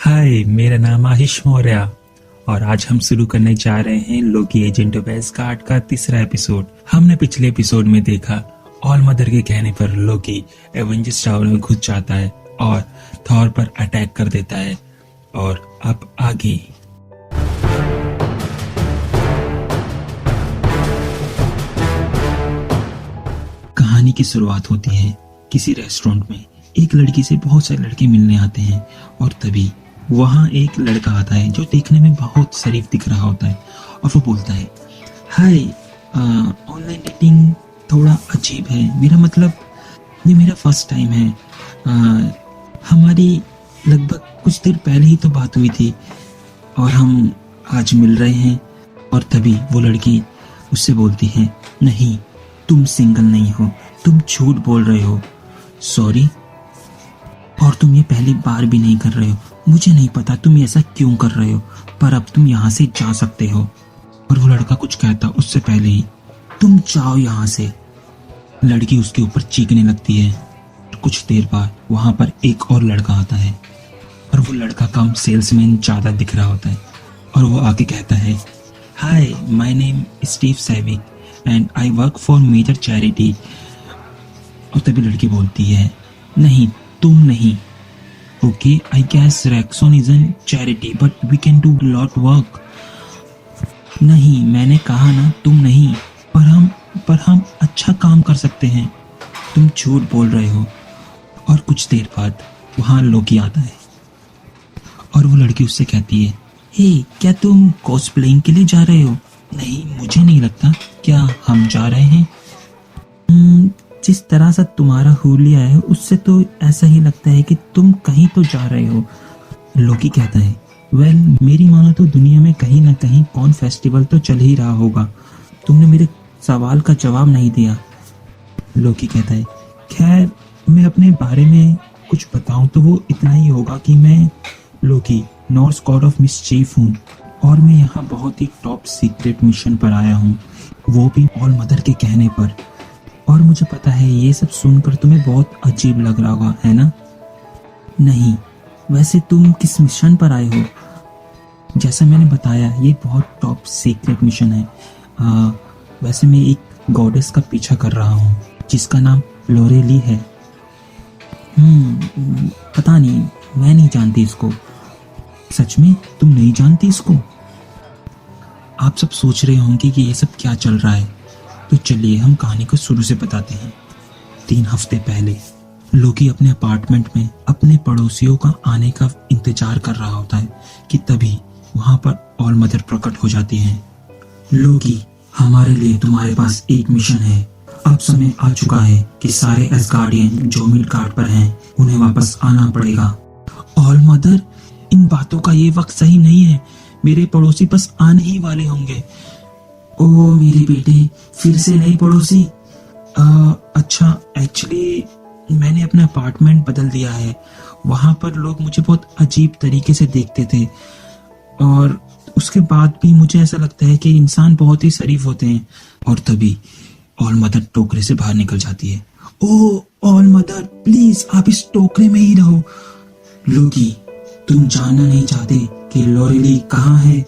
हाय, मेरा नाम आशीष मौर्य और आज हम शुरू करने जा रहे हैं लोकी एजेंट ऑफ एस्गार्ड का तीसरा एपिसोड। हमने पिछले एपिसोड में देखा ऑल मदर के कहने पर लोकी एवेंजर्स टावर में घुस जाता है और थॉर पर अटैक कर देता है। और अब आगे कहानी की शुरुआत होती है किसी रेस्टोरेंट में। एक लड़की से बहुत सारे लड़के मिलने आते हैं और तभी वहाँ एक लड़का आता है जो देखने में बहुत शरीफ दिख रहा होता है और वो बोलता है, हाय, ऑनलाइन डेटिंग थोड़ा अजीब है। मेरा मतलब ये मेरा फर्स्ट टाइम है। हमारी लगभग कुछ देर पहले ही तो बात हुई थी और हम आज मिल रहे हैं। और तभी वो लड़की उससे बोलती है, नहीं, तुम सिंगल नहीं हो, तुम झूठ बोल रहे हो। सॉरी, और तुम ये पहली बार भी नहीं कर रहे हो। मुझे नहीं पता तुम ऐसा क्यों कर रहे हो, पर अब तुम यहाँ से जा सकते हो। और वो लड़का कुछ कहता उससे पहले ही, तुम जाओ यहाँ से। लड़की उसके ऊपर चीखने लगती है। कुछ देर बाद वहां पर एक और लड़का आता है और वो लड़का कम सेल्समैन ज्यादा दिख रहा होता है और वो आके कहता है, hi, my name Steve Savik and I work for major charity. और तभी लड़की बोलती है, नहीं, तुम नहीं। Okay, I guess Rexon is an charity but we can do lot work. नहीं, मैंने कहा ना, तुम नहीं, पर हम अच्छा काम कर सकते हैं। तुम झूठ बोल रहे हो। और कुछ देर बाद वहां लोकी आता है और वो लड़की उससे कहती है, हे, क्या तुम कॉस्प्लेइंग के लिए जा रहे हो? नहीं, मुझे नहीं लगता। क्या हम जा रहे हैं? जिस तरह से तुम्हारा हुलिया है उससे तो ऐसा ही लगता है कि तुम कहीं तो जा रहे हो। लोकी कहता है, वेल, मेरी मानो तो दुनिया में कहीं ना कहीं कौन फेस्टिवल तो चल ही रहा होगा। तुमने मेरे सवाल का जवाब नहीं दिया। लोकी कहता है, खैर, मैं अपने बारे में कुछ बताऊं तो वो इतना ही होगा कि मैं लोकी, नॉर्स गॉड ऑफ मिसचीफ हूँ और मैं यहाँ बहुत ही टॉप सीक्रेट मिशन पर आया हूँ, वो भी ऑल मदर के कहने पर। और मुझे पता है ये सब सुनकर तुम्हें बहुत अजीब लग रहा होगा, है ना? नहीं, वैसे तुम किस मिशन पर आए हो? जैसा मैंने बताया, ये बहुत टॉप सीक्रेट मिशन है। वैसे मैं एक गॉडेस का पीछा कर रहा हूँ जिसका नाम लोरेली है। पता नहीं, मैं नहीं जानती इसको। सच में तुम नहीं जानती इसको? आप सब सोच रहे होंगे कि ये सब क्या चल रहा है, तो चलिए हम कहानी को शुरू से बताते हैं। 3 हफ्ते पहले लोकी अपने अपार्टमेंट में अपने पड़ोसियों का आने का इंतजार कर रहा होता है कि तभी वहां पर ऑल मदर प्रकट हो जाती है। लोकी, हमारे लिए तुम्हारे पास एक मिशन है। अब समय आ चुका है कि सारे एस्गार्डियन जो मिडगार्ड पर हैं उन्हें वापस आना पड़ेगा। ऑल मदर, इन बातों का ये वक्त सही नहीं है। मेरे पड़ोसी बस आने ही वाले होंगे। ओ मेरे बेटे, फिर से नई पड़ोसी? अच्छा, एक्चुअली मैंने अपना अपार्टमेंट बदल दिया है। वहां पर लोग मुझे बहुत अजीब तरीके से देखते थे और उसके बाद भी मुझे ऐसा लगता है कि इंसान बहुत ही शरीफ होते हैं। और तभी ऑल मदर टोकरे से बाहर निकल जाती है। ओ ऑल मदर, प्लीज आप इस टोकरे में ही रहो। लोकी, तुम जानना नहीं चाहते कि लोरेली कहाँ है?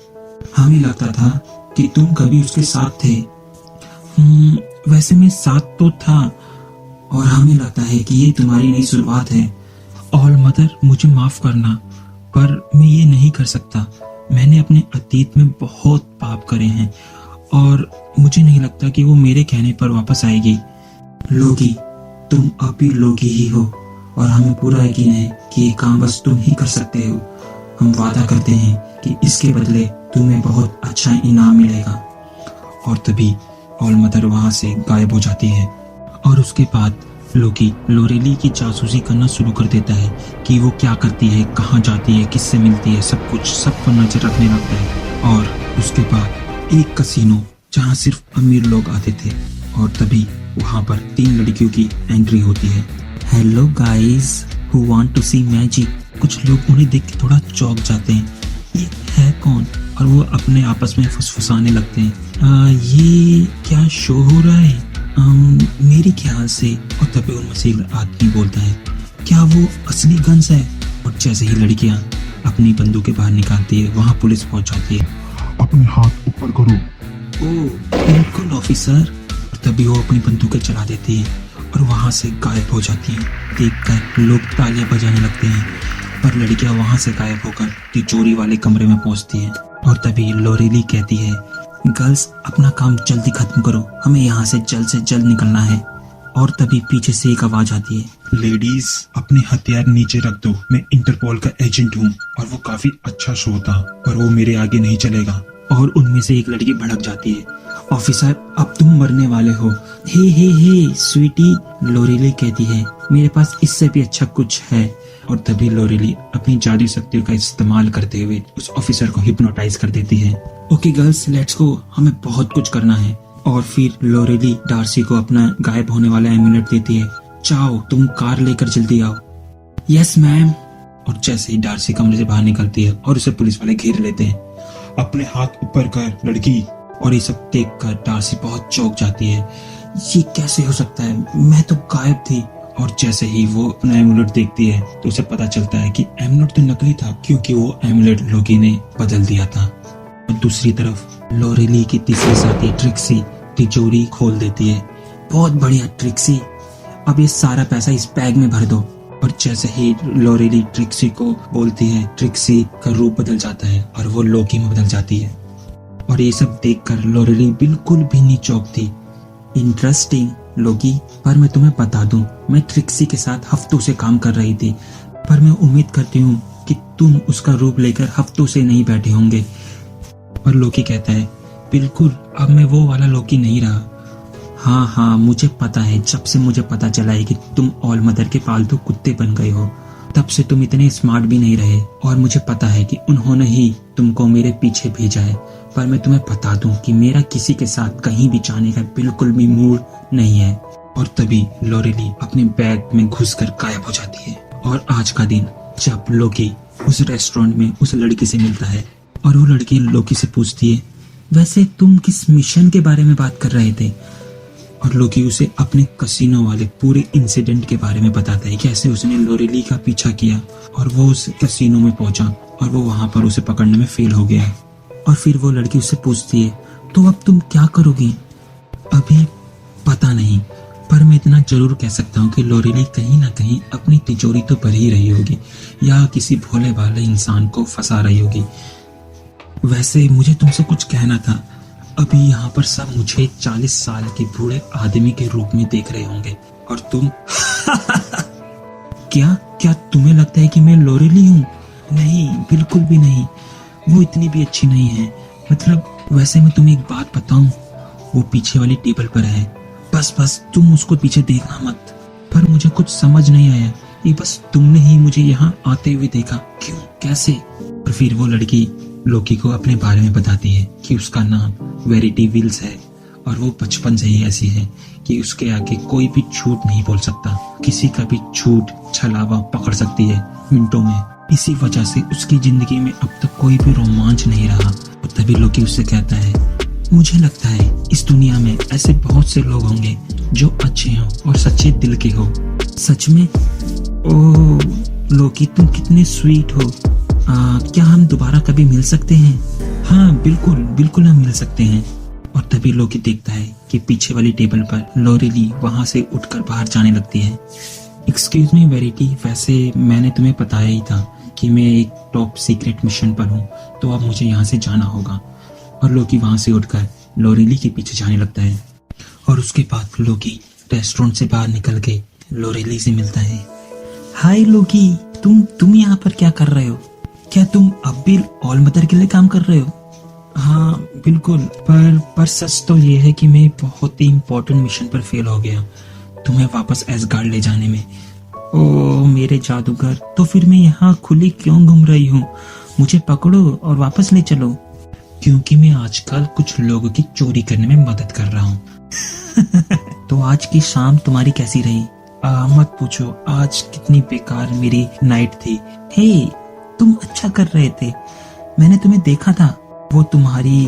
हमें लगता था कि तुम कभी उसके साथ थे। वैसे मैं साथ तो था और हमें लगता है कि ये तुम्हारी नई शुरुआत है। ऑल मदर, मुझे माफ करना, पर मैं ये नहीं कर सकता। मैंने अपने अतीत में बहुत पाप करे हैं और मुझे नहीं लगता कि वो मेरे कहने पर वापस आएगी। लोकी, तुम अब भी लोकी ही हो और हमें पूरा यकीन है कि ये काम बस तुम ही कर सकते हो। हम वादा करते हैं कि इसके बदले तुम्हें बहुत अच्छा इनाम मिलेगा। और तभी ऑल मदर वहां से गायब हो जाती है और उसके बाद लोकी लोरेली की जासूसी करना शुरू कर देता है कि वो क्या करती है, कहाँ जाती है, किससे मिलती है, सब पर नजर रखने लगता है। और उसके बाद एक कसिनो जहाँ सिर्फ अमीर लोग आते थे और तभी वहां पर 3 लड़कियों की एंट्री होती है। Hello guys, who want to see magic? कुछ लोग उन्हें देख के थोड़ा चौंक जाते हैं, ये है कौन? और वो अपने आपस में फुसफुसाने लगते हैं, ये क्या शो हो रहा है? मेरे ख्याल से। और तभी उनमें से एक आदमी बोलता है, क्या वो असली गन्स है? और जैसे ही लड़कियां अपनी बंदूकें बाहर निकालती है। वहाँ पुलिस पहुंच जाती है। अपने हाथ ऊपर करो। ओ बिल्कुल ऑफिसर। तभी वो अपनी बंदूकें चला देती है और वहाँ से गायब हो जाती है। देखकर लोग तालियां बजाने लगते हैं, पर लड़कियां वहाँ से गायब होकर तिजोरी वाले कमरे में पहुँचती है। और तभी लोरेली कहती है, गर्ल्स अपना काम जल्दी खत्म करो, हमें यहाँ से जल्द निकलना है। और तभी पीछे से एक आवाज आती है, लेडीज अपने हथियार नीचे रख दो, मैं इंटरपोल का एजेंट हूँ और वो काफी अच्छा शो था, पर वो मेरे आगे नहीं चलेगा। और उनमें से एक लड़की भड़क जाती है, ऑफिसर अब तुम मरने वाले हो। हे स्वीटी, लोरेली कहती है, मेरे पास इससे भी अच्छा कुछ है। और तभी लोरेली अपनी जादू शक्तियों का इस्तेमाल करते हुए उस ऑफिसर को हिप्नोटाइज कर देती है। ओके गर्ल्स लेट्स गो, हमें बहुत कुछ करना है। और फिर लोरेली डार्सी को अपना गायब होने वाला एमुलेट देती है। जाओ तुम कार लेकर जल्दी आओ। Yes ma'am. और जैसे ही डार्सी कमरे से बाहर निकलती है और उसे पुलिस वाले घेर लेते हैं। अपने हाथ ऊपर कर लड़की। और ये सब देखकर डार्सी बहुत चौंक जाती है, ये कैसे हो सकता है, मैं तो गायब थी। और जैसे ही वो अपना एमुलेट देखती है तो उसे पता चलता है कि एमुलेट तो नकली था, क्योंकि वो एमुलेट लोकी ने बदल दिया था। और दूसरी तरफ लोरेली की तीसरी साथी ट्रिक्सी तिजोरी खोल देती है। बहुत बढ़िया ट्रिक्सी, अब ये सारा पैसा इस बैग में भर दो। और जैसे ही लोरेली ट्रिक्सी को बोलती है, ट्रिक्सी का रूप बदल जाता है और वो लोकी में बदल जाती है। और ये सब देखकर लोरेली बिल्कुल भी नहीं चौंकती। इंटरेस्टिंग लोकी, पर मैं तुम्हें बता दूं, मैं ट्रिक्सी के साथ हफ्तों से काम कर रही थी, पर मैं उम्मीद करती हूँ कि तुम उसका रूप लेकर हफ्तों से नहीं बैठे होंगे। और लोकी कहता है, बिल्कुल अब मैं वो वाला लोकी नहीं रहा। हाँ मुझे पता है, जब से मुझे पता चला है कि तुम ऑल मदर के पालतू कुत्ते बन गए हो, तब से तुम इतने स्मार्ट भी नहीं रहे। और मुझे पता है कि उन्होंने ही तुमको मेरे पीछे भेजा है, पर मैं तुम्हें बता दूं कि मेरा किसी के साथ कहीं भी जाने का बिल्कुल भी मूड नहीं है। और तभी लोरेली अपने बैग में घुसकर गायब हो जाती है। और आज का दिन जब लोकी उस रेस्टोरेंट में उस लड़की से मिलता है और वो लड़की लोकी से पूछती है, वैसे तुम किस मिशन के बारे में बात कर रहे थे। और लोकी उसे अपने कसिनो वाले पूरे इंसिडेंट के बारे में बताता है, कैसे उसने लोरेली का पीछा किया और वो उस कसिनो में पहुंचा और वो वहां पर उसे पकड़ने में फेल हो गया। और फिर वो लड़की उससे पूछती है, तो अब तुम क्या करोगी। अभी पता नहीं, पर मैं इतना जरूर कह सकता हूँ कि लोरेली कहीं ना कहीं अपनी तिजोरी तो भर ही रही होगी या किसी भोले भाले इंसान को फंसा रही होगी। वैसे मुझे तुमसे कुछ कहना था, अभी यहाँ पर सब मुझे 40 साल के बूढ़े आदमी के रूप में देख रहे होंगे और तुम क्या तुम्हें लगता है कि मैं लोरेली हूँ। नहीं, बिल्कुल भी नहीं, वो इतनी भी अच्छी नहीं है। मतलब वैसे मैं तुम्हें एक बात बताऊं, वो पीछे वाली टेबल पर है, बस तुम उसको पीछे देखना मत। पर मुझे कुछ समझ नहीं आया, ये बस तुमने ही मुझे यहाँ आते हुए देखा, क्यों, कैसे। और फिर वो लड़की लोकी को अपने बारे में बताती है कि उसका नाम वेरिटी विल्स है और वो बचपन से ही ऐसी है कि उसके आगे कोई भी झूठ नहीं बोल सकता, किसी का भी झूठ छलावा पकड़ सकती है मिनटों में। इसी वजह से उसकी जिंदगी में अब तक कोई भी रोमांच नहीं रहा। और तभी लोकी उससे कहता है, मुझे लगता है इस दुनिया में ऐसे बहुत से लोग होंगे जो अच्छे हो और सच्चे दिल के हो। सच में? ओह लोकी, तुम कितने स्वीट हो। क्या हम दोबारा कभी मिल सकते हैं। हाँ बिल्कुल हम मिल सकते हैं। और तभी लोकी देखता है कि पीछे वाली टेबल पर लोरेली वहां से उठकर बाहर जाने लगती है। एक्सक्यूज मी वेरिटी, वैसे मैंने तुम्हें बताया ही था कि मैं एक टॉप सीक्रेट मिशन पर हूँ, तो अब मुझे यहाँ से जाना होगा। और लोकी वहां से उठकर लोरेली के पीछे जाने लगता है। और उसके बाद लोकी रेस्टोरेंट से बाहर निकल के लोरेली से मिलता है। हाय लोकी, तुम यहाँ पर क्या कर रहे हो। क्या तुम अब भी ऑल मदर के लिए काम कर रहे हो। हाँ बिल्कुल, पर सच तो ये है कि मैं बहुत ही इम्पोर्टेंट मिशन पर फेल हो गया, तुम्हें वापस एसगार्ड ले जाने में। ओह मेरे जादूगर, तो फिर मैं यहाँ खुली क्यों घूम रही हूँ, मुझे पकड़ो और वापस ले चलो। क्योंकि मैं आजकल कुछ लोगों की चोरी करने में मदद कर रहा हूँ। तो आज की शाम तुम्हारी कैसी रही। मत पूछो, आज कितनी बेकार मेरी नाइट थी। हे तुम अच्छा कर रहे थे, मैंने तुम्हें देखा था, वो तुम्हारी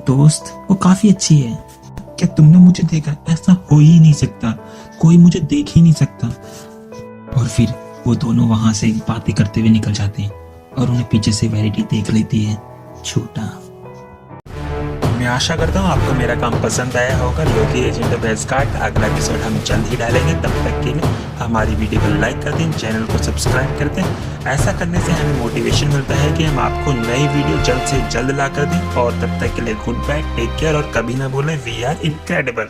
दोस्त वो काफी अच्छी है। क्या तुमने मुझे देखा। ऐसा हो ही नहीं सकता, कोई मुझे देख ही नहीं सकता। और फिर वो दोनों वहां से बातें करते हुए निकल जाते हैं। और उन्हें पीछे से वेरिटी देख लेती है। छोटा। मैं आशा करता हूँ आपको मेरा काम पसंद आया होगा। लोकी एजेंट ऑफ एस्गार्ड अगला एपिसोड हम जल्द ही डालेंगे। तब तक के लिए हमारी वीडियो को लाइक कर दें, चैनल को सब्सक्राइब कर दें। ऐसा करने से हमें मोटिवेशन मिलता है कि हम आपको नई वीडियो जल्द से जल्द ला कर दें। और तब तक के लिए गुड बाय, टेक केयर और कभी ना भूलें वी आर इनक्रेडिबल।